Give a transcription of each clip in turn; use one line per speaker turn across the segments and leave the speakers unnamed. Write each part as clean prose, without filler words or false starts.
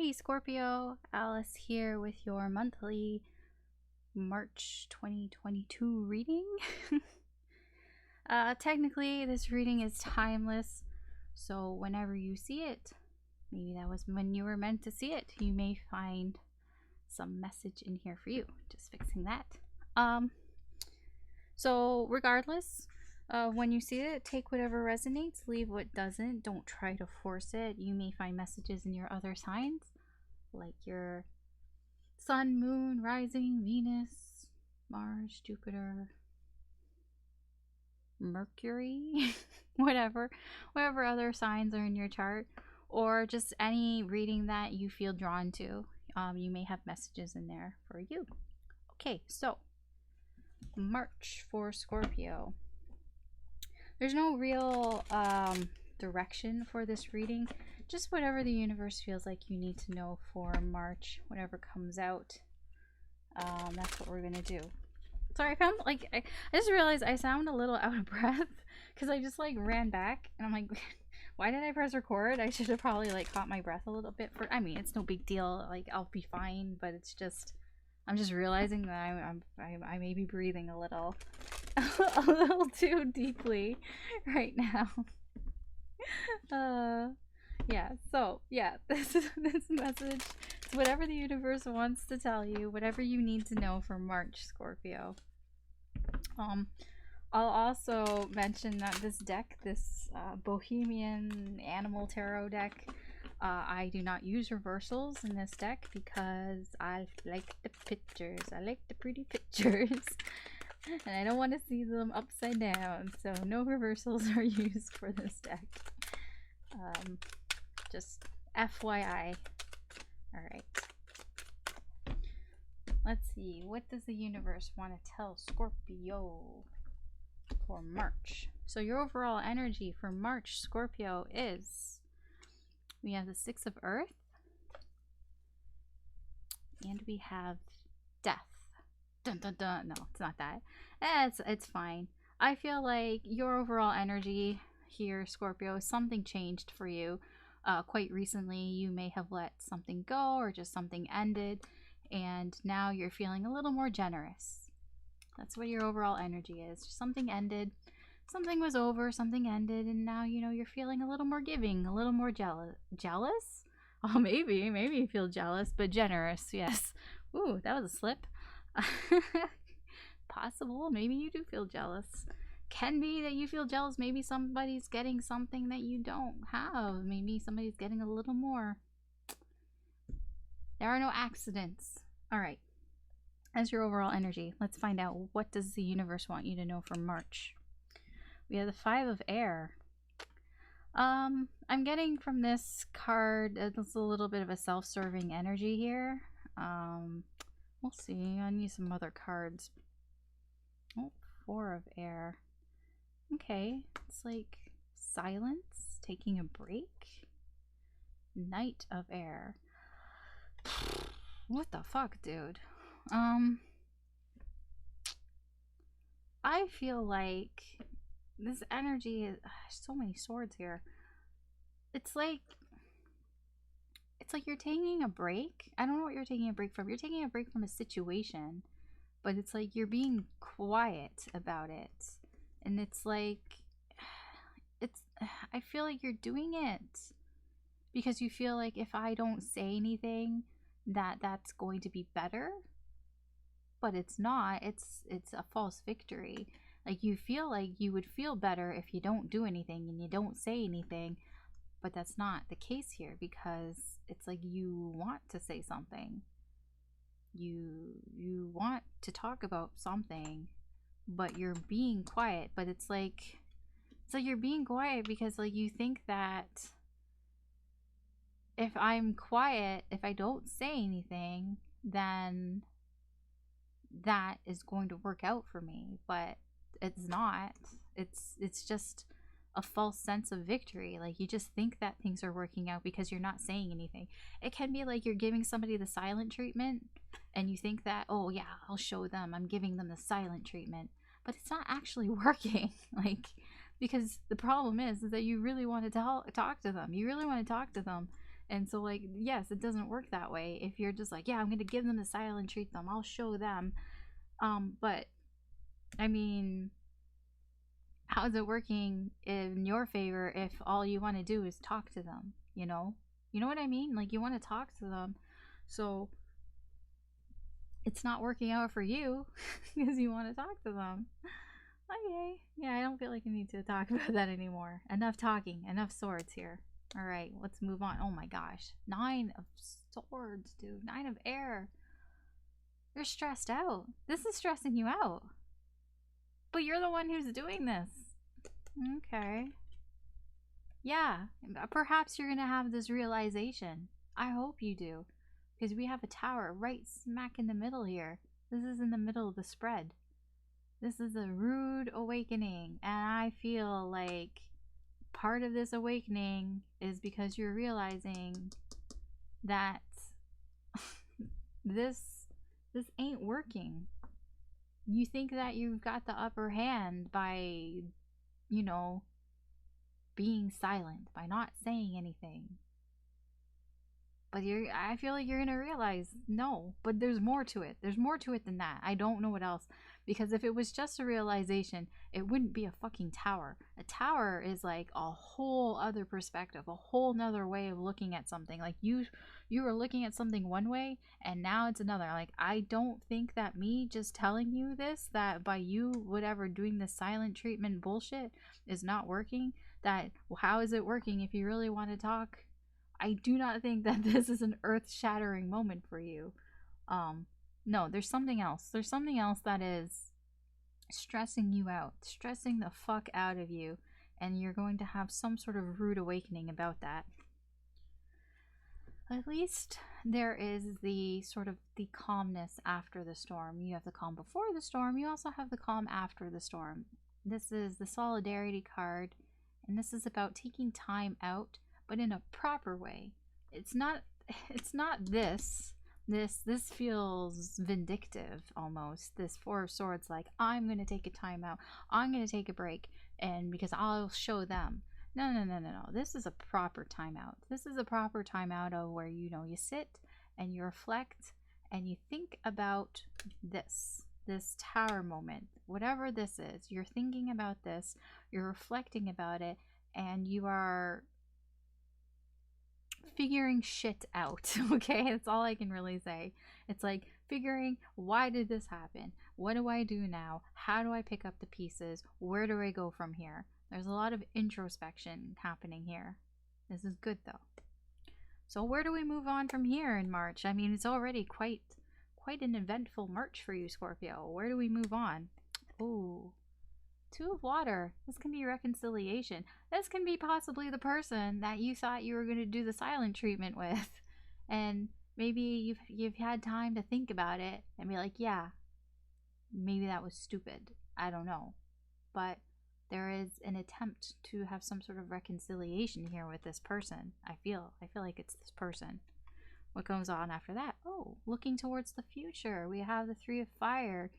Hey Scorpio, Alice here with your monthly March 2022 reading. Technically, this reading is timeless, so whenever you see it, maybe that was when you were meant to see it, you may find some message in here for you. Just fixing that. So regardless, when you see it, take whatever resonates, leave what doesn't. Don't try to force it. You may find messages in your other signs, like your sun, moon, rising, Venus, Mars, Jupiter, Mercury, whatever other signs are in your chart, or just any reading that you feel drawn to. You may have messages in there for you. Okay, so March for Scorpio. There's no real direction for this reading, just whatever the universe feels like you need to know for March, whatever comes out. That's what we're gonna do. Sorry, I found like I just realized I sound a little out of breath because I just like ran back and I'm like, why did I press record? I should have probably like caught my breath a little bit. I mean, it's no big deal, like I'll be fine, but it's just I'm just realizing that I may be breathing a little too deeply right now. Yeah, so yeah, this message, it's whatever the universe wants to tell you, whatever you need to know for March, Scorpio. I'll also mention that this deck, this Bohemian Animal Tarot deck, I do not use reversals in this deck because I like the pictures. I like the pretty pictures. And I don't want to see them upside down, so no reversals are used for this deck. Just FYI. Alright. Let's see. What does the universe want to tell Scorpio for March? So your overall energy for March, Scorpio, is... we have the Six of Earth. And we have Death. Dun dun dun. No, it's not that. It's fine. I feel like your overall energy here, Scorpio, something changed for you. Quite recently, you may have let something go or just something ended, and now you're feeling a little more generous. That's what your overall energy is. Something ended, something was over, something ended, and now, you know, you're feeling a little more giving, a little more jealous? Oh, maybe you feel jealous, but generous, yes. Ooh, that was a slip. Possible, maybe you do feel jealous. Can be that you feel jealous. Maybe somebody's getting something that you don't have. Maybe somebody's getting a little more. There are no accidents. All right. As your overall energy, let's find out, what does the universe want you to know for March? We have the Five of Air. I'm getting from this card, it's a little bit of a self-serving energy here. We'll see. I need some other cards. Oh, Four of Air. Okay, it's like silence, taking a break. Knight of Air. What the fuck, dude? I feel like this energy is so many swords here. It's like you're taking a break. I don't know what you're taking a break from. You're taking a break from a situation, but it's like you're being quiet about it. And it's like, I feel like you're doing it because you feel like if I don't say anything, that's going to be better. But it's not. It's a false victory. Like, you feel like you would feel better if you don't do anything and you don't say anything. But that's not the case here, because it's like you want to say something. You want to talk about something, but you're being quiet. But it's like you're being quiet because like you think that if I'm quiet, if I don't say anything, then that is going to work out for me. But it's not. It's just a false sense of victory. Like, you just think that things are working out because you're not saying anything. It can be like you're giving somebody the silent treatment and you think that, oh yeah, I'll show them, I'm giving them the silent treatment, but it's not actually working. Like, because the problem is that you really want to talk to them. You really want to talk to them, And so, like, yes, it doesn't work that way. If you're just like, yeah, I'm gonna give them the silent treat them, I'll show them. But I mean, how's it working in your favor if all you want to do is talk to them? You know what I mean? Like, you want to talk to them, so it's not working out for you because you want to talk to them. Okay, yeah, I don't feel like I need to talk about that anymore. Enough talking, enough swords here. All right, let's move on. Oh my gosh, 9 of swords, dude. 9 of air. You're stressed out. This is stressing you out. But you're the one who's doing this. Okay. Yeah, perhaps you're gonna have this realization. I hope you do. Because we have a tower right smack in the middle here. This is in the middle of the spread. This is a rude awakening. And I feel like part of this awakening is because you're realizing that this ain't working. You think that you've got the upper hand by, you know, being silent, by not saying anything. But I feel like you're gonna realize, no, but there's more to it. There's more to it than that. I don't know what else. Because if it was just a realization, it wouldn't be a fucking tower. A tower is like a whole other perspective, a whole nother way of looking at something. Like you were looking at something one way and now it's another. Like, I don't think that me just telling you this, that by you whatever doing the silent treatment bullshit is not working, that well, how is it working if you really want to talk? I do not think that this is an earth-shattering moment for you. No, there's something else. There's something else that is stressing you out, stressing the fuck out of you, and you're going to have some sort of rude awakening about that. At least there is the sort of the calmness after the storm. You have the calm before the storm. You also have the calm after the storm. This is the solidarity card, and this is about taking time out, but in a proper way. It's not this feels vindictive almost. This 4 of swords, like, I'm gonna take a time out, I'm gonna take a break, and because I'll show them. No. This is a proper timeout. This is a proper timeout of where you sit and you reflect and you think about this tower moment, whatever this is. You're thinking about this, you're reflecting about it, and you are figuring shit out. Okay, that's all I can really say. It's like figuring, why did this happen? What do I do now? How do I pick up the pieces? Where do I go from here? There's a lot of introspection happening here. This is good though. So where do we move on from here in March? I mean, it's already quite an eventful March for you, Scorpio. Where do we move on? Ooh, 2 of water. This can be reconciliation. This can be possibly the person that you thought you were going to do the silent treatment with. And maybe you've had time to think about it and be like, yeah, maybe that was stupid. I don't know. But there is an attempt to have some sort of reconciliation here with this person. I feel like it's this person. What goes on after that? Oh, looking towards the future. We have the 3 of fire.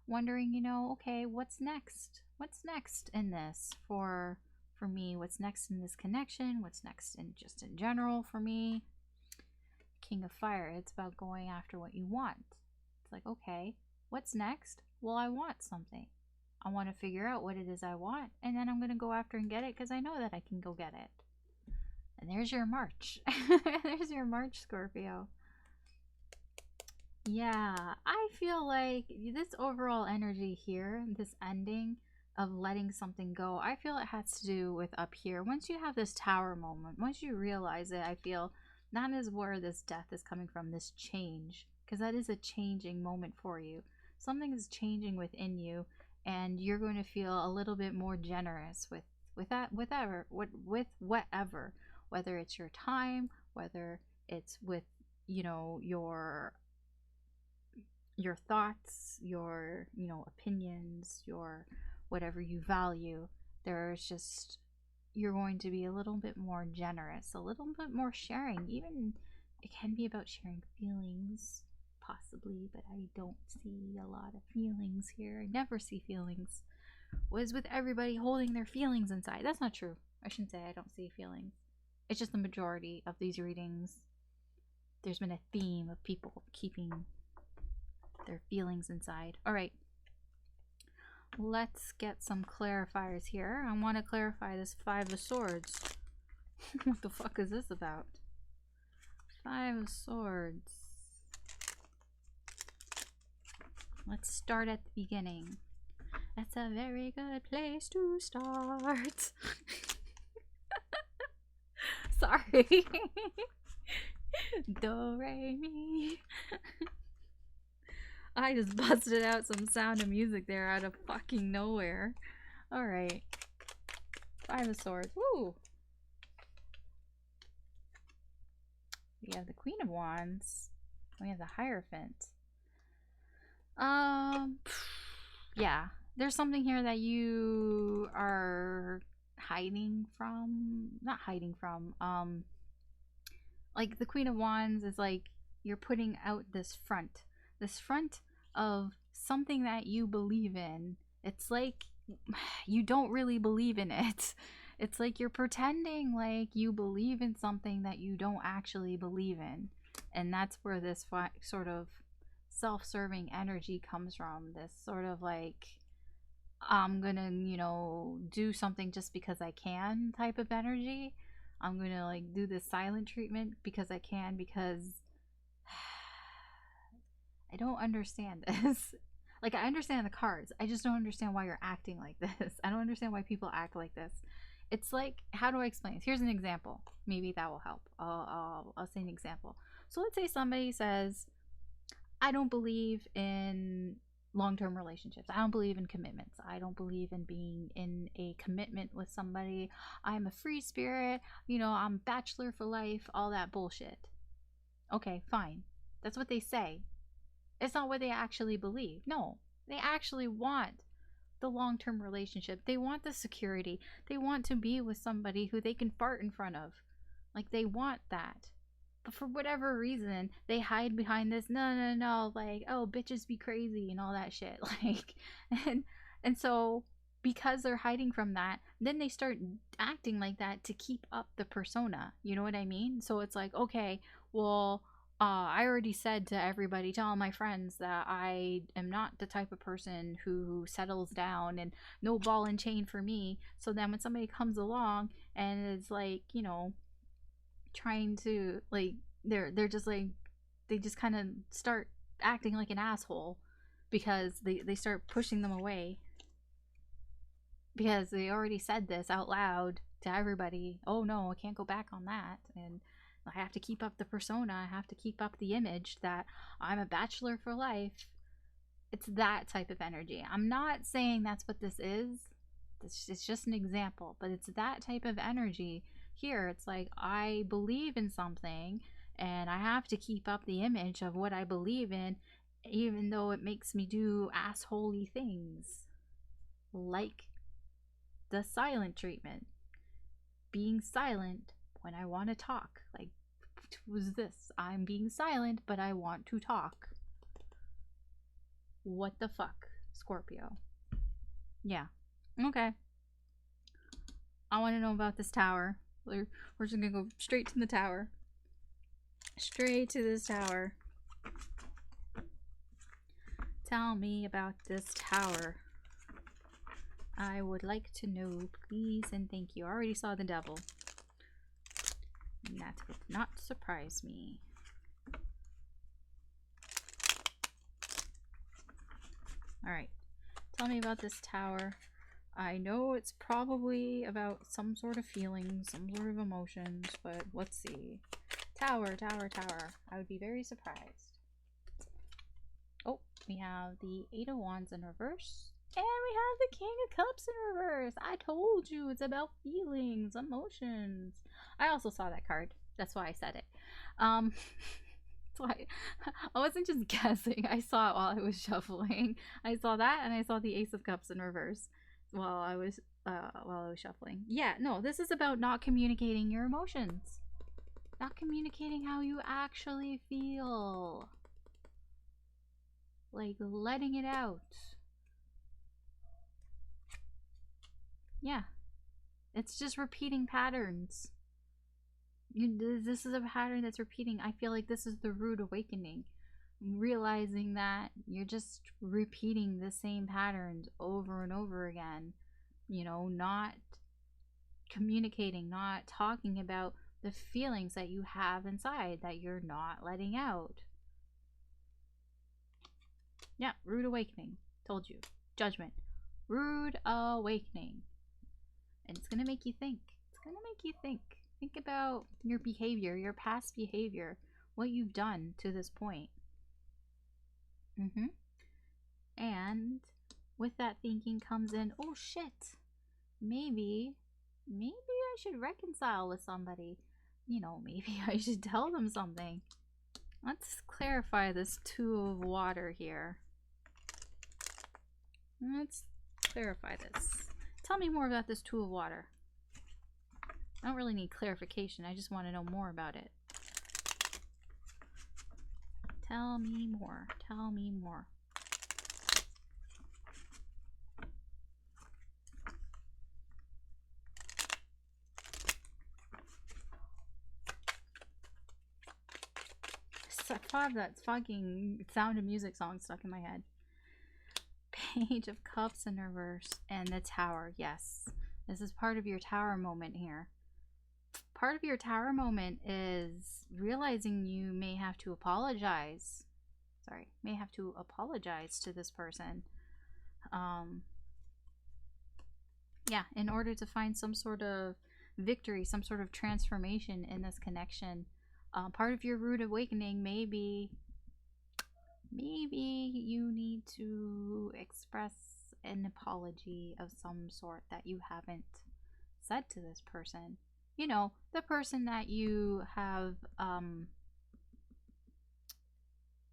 Wondering, okay, what's next? What's next in this for me? What's next in this connection? What's next in just in general for me? King of fire. It's about going after what you want. It's like, okay, what's next? Well, I want something. I want to figure out what it is I want, and then I'm going to go after and get it because I know that I can go get it. And there's your March. There's your March, Scorpio. Yeah, I feel like this overall energy here, this ending of letting something go, I feel it has to do with up here. Once you have this tower moment, once you realize it, I feel that is where this death is coming from, this change, because that is a changing moment for you. Something is changing within you, and you're going to feel a little bit more generous with whatever, whether it's your time, whether it's with your thoughts, your opinions, your whatever you value. There's just, you're going to be a little bit more generous, a little bit more sharing. Even it can be about sharing feelings, possibly, but I don't see a lot of feelings here. I never see feelings. Was with everybody holding their feelings inside. That's not true. I shouldn't say I don't see feelings. It's just the majority of these readings. There's been a theme of people keeping their feelings inside. All right. Let's get some clarifiers here. I want to clarify this Five of Swords. What the fuck is this about? Five of Swords. Let's start at the beginning. That's a very good place to start. Sorry. Do, re, mi. I just busted out some Sound of Music there out of fucking nowhere. Alright. Five of Swords. Woo! We have the Queen of Wands. We have the Hierophant. Yeah. There's something here that you are hiding from. Not hiding from. Like the Queen of Wands is like you're putting out this front of something that you believe in. It's like you don't really believe in it. It's like you're pretending like you believe in something that you don't actually believe in. And that's where this sort of self-serving energy comes from. This sort of like, I'm gonna, you know, do something just because I can type of energy. I'm gonna like do this silent treatment because I can, because I don't understand this. Like, I understand the cards. I just don't understand why you're acting like this. I don't understand why people act like this. It's like, how do I explain this? Here's an example. Maybe that will help. I'll say an example. So let's say somebody says, I don't believe in long-term relationships. I don't believe in commitments. I don't believe in being in a commitment with somebody. I'm a free spirit. You know, I'm bachelor for life. All that bullshit. Okay, fine. That's what they say. It's not what they actually believe. No, they actually want the long-term relationship. They want the security. They want to be with somebody who they can fart in front of. Like, they want that. But for whatever reason, they hide behind this, no, like, oh, bitches be crazy and all that shit. Like, and so because they're hiding from that, then they start acting like that to keep up the persona. You know what I mean? So it's like, okay, well, I already said to everybody, to all my friends, that I am not the type of person who settles down and no ball and chain for me. So then when somebody comes along and is like, you know, trying to, like, they're just like, they just kind of start acting like an asshole because they start pushing them away because they already said this out loud to everybody. Oh no, I can't go back on that. And I have to keep up the persona. I have to keep up the image that I'm a bachelor for life. It's that type of energy. I'm not saying that's what this is. It's just an example, but it's that type of energy here. It's like, I believe in something and I have to keep up the image of what I believe in, even though it makes me do assholey things. Like the silent treatment. Being silent when I want to talk. Like, what was this? I'm being silent, but I want to talk. What the fuck, Scorpio? Yeah. Okay. I want to know about this tower. We're just gonna go straight to the tower. Straight to this tower. Tell me about this tower. I would like to know, please and thank you. I already saw the devil. And that would not surprise me. Alright. Tell me about this tower. I know it's probably about some sort of feelings, some sort of emotions, but let's see. Tower, tower, tower. I would be very surprised. Oh, we have the Eight of Wands in reverse. And we have the King of Cups in reverse. I told you it's about feelings, emotions. I also saw that card. That's why I said it. That's why I wasn't just guessing. I saw it while I was shuffling. I saw that and I saw the Ace of Cups in reverse while I was shuffling. Yeah, no, this is about not communicating your emotions. Not communicating how you actually feel. Like letting it out. Yeah. It's just repeating patterns. This is a pattern that's repeating. I feel like this is the rude awakening. Realizing that you're just repeating the same patterns over and over again. You know, not communicating, not talking about the feelings that you have inside that you're not letting out. Yeah, rude awakening. Told you. Judgment. Rude awakening. And it's going to make you think. It's going to make you think. Think about your behavior, your past behavior, what you've done to this point. And with that thinking comes in, oh shit, maybe I should reconcile with somebody. You know, maybe I should tell them something. Let's clarify this Two of Water here. Let's clarify this. Tell me more about this Two of Water. I don't really need clarification. I just want to know more about it. Tell me more. Tell me more. I have that fucking Sound of Music song stuck in my head. Page of Cups in reverse and the Tower. Yes, this is part of your Tower moment here. Part of your Tower moment is realizing you may have to apologize. Sorry, may have to apologize to this person. Yeah, in order to find some sort of victory, some sort of transformation in this connection. Part of your rude awakening maybe you need to express an apology of some sort that you haven't said to this person. You know, the person that you have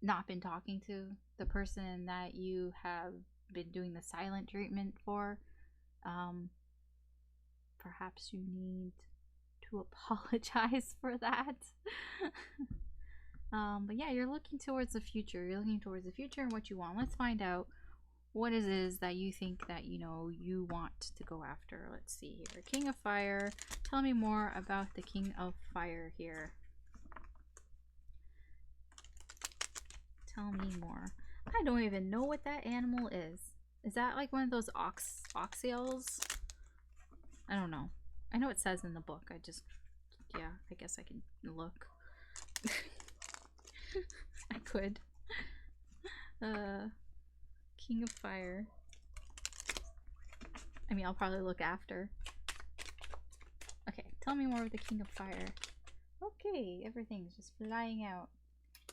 not been talking to, the person that you have been doing the silent treatment for. Perhaps you need to apologize for that. But yeah, you're looking towards the future. You're looking towards the future and what you want. Let's find out what it is that you think that, you know, you want to go after. Let's see here. King of Fire. Tell me more about the King of Fire here. Tell me more. I don't even know what that animal is. Is that like one of those oxyals? I don't know. I know it says in the book. Yeah, I guess I can look. I could. King of Fire. I mean, I'll probably look after. Okay, tell me more of the King of Fire. Okay, everything's just flying out.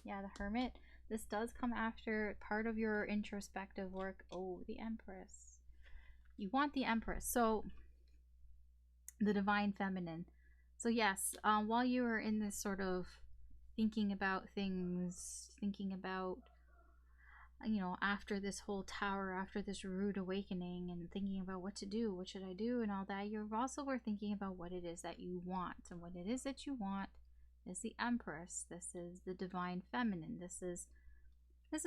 Yeah, the Hermit. This does come after part of your introspective work. Oh, the Empress. You want the Empress. So, the Divine Feminine. So yes, while you were in this sort of thinking about things, thinking about, you know, after this whole Tower, after this rude awakening, and thinking about what to do, what should I do, and all that, you also were thinking about what it is that you want. And what it is that you want is the Empress. This is the Divine Feminine. This is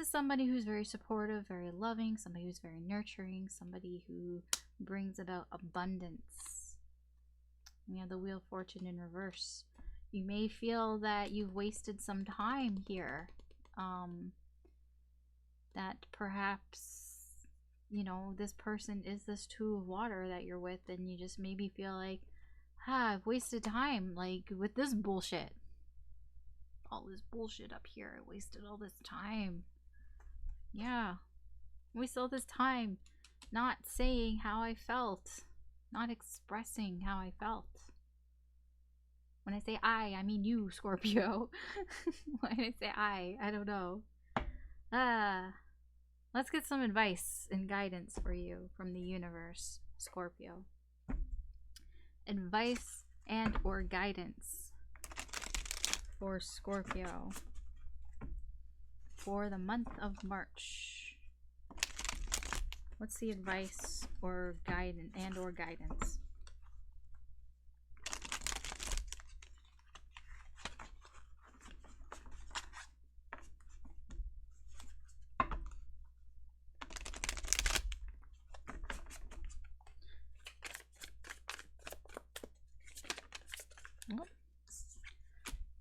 somebody who's very supportive, very loving, somebody who's very nurturing, somebody who brings about abundance. You know, the Wheel of Fortune in reverse. You may feel that you've wasted some time here. That perhaps, you know, this person is this Two of Water that you're with, and you just maybe feel like, I've wasted time, like, with this bullshit. All this bullshit up here. I wasted all this time. Yeah. Wasted all this time not saying how I felt. Not expressing how I felt. When I say I mean you, Scorpio. When I say I don't know. Let's get some advice and guidance for you from the universe, Scorpio. Advice and or guidance for Scorpio for the month of March. What's the advice or guidance and or guidance?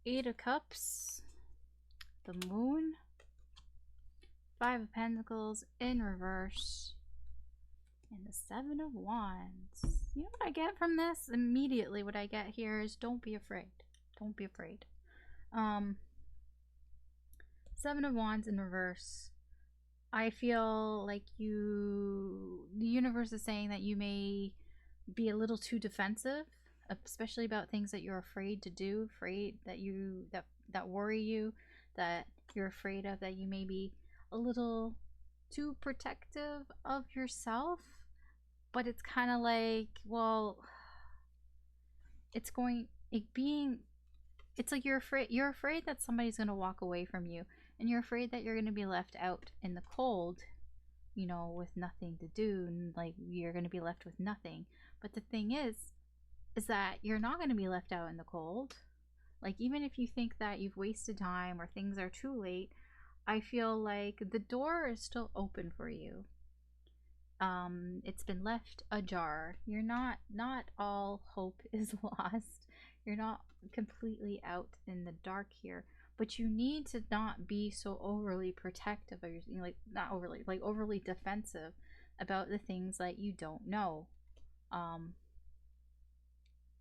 Eight of Cups, the Moon, Five of Pentacles in reverse, and the Seven of Wands. You know what I get from this? Immediately what I get here is don't be afraid. Don't be afraid. Seven of Wands in reverse. I feel like the universe is saying that you may be a little too defensive, especially about things that you're afraid to do, afraid that worry you, that you're afraid of, that you may be a little too protective of yourself. But it's kind of like, well, it's like you're afraid that somebody's going to walk away from you, and you're afraid that you're going to be left out in the cold, you know, with nothing to do, and like you're going to be left with nothing. But the thing is that you're not going to be left out in the cold. Like, even if you think that you've wasted time or things are too late, I feel like the door is still open for you. It's been left ajar. You're not all hope is lost. You're not completely out in the dark here, but you need to not be so overly protective of your, you know, like not overly, like overly defensive about the things that you don't know.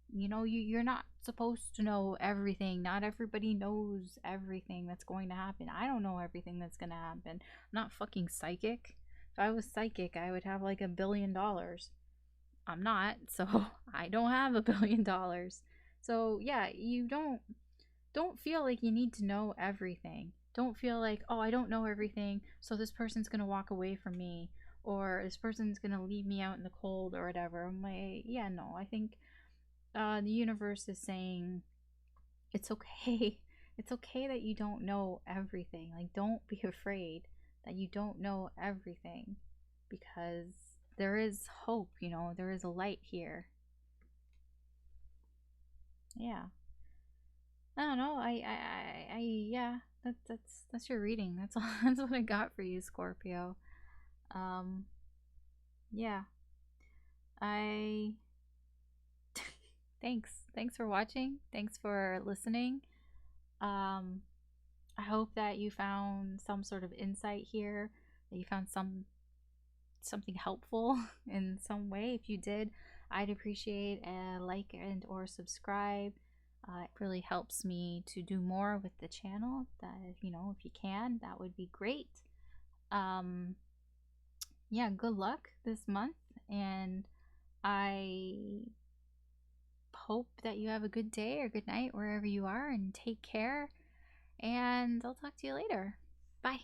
You know, you're not supposed to know everything. Not everybody knows everything that's going to happen. I don't know everything that's going to happen. I'm not fucking psychic. If I was psychic, I would have like $1 billion. I'm not, so I don't have $1 billion. So yeah, you don't feel like you need to know everything. Don't feel like, oh, I don't know everything, so this person's gonna walk away from me, or this person's gonna leave me out in the cold or whatever. I'm like, yeah, no, I think the universe is saying it's okay. It's okay that you don't know everything. Like, don't be afraid that you don't know everything, because there is hope, you know, there is a light here. Yeah. I don't know. Yeah, that's your reading. That's all. That's what I got for you, Scorpio. Yeah. I Thanks for watching. Thanks for listening. I hope that you found some sort of insight here, that you found something helpful in some way. If you did, I'd appreciate a like and or subscribe. It really helps me to do more with the channel. That, you know, if you can, that would be great. Yeah, good luck this month, and I hope that you have a good day or good night wherever you are, and take care, and I'll talk to you later. Bye.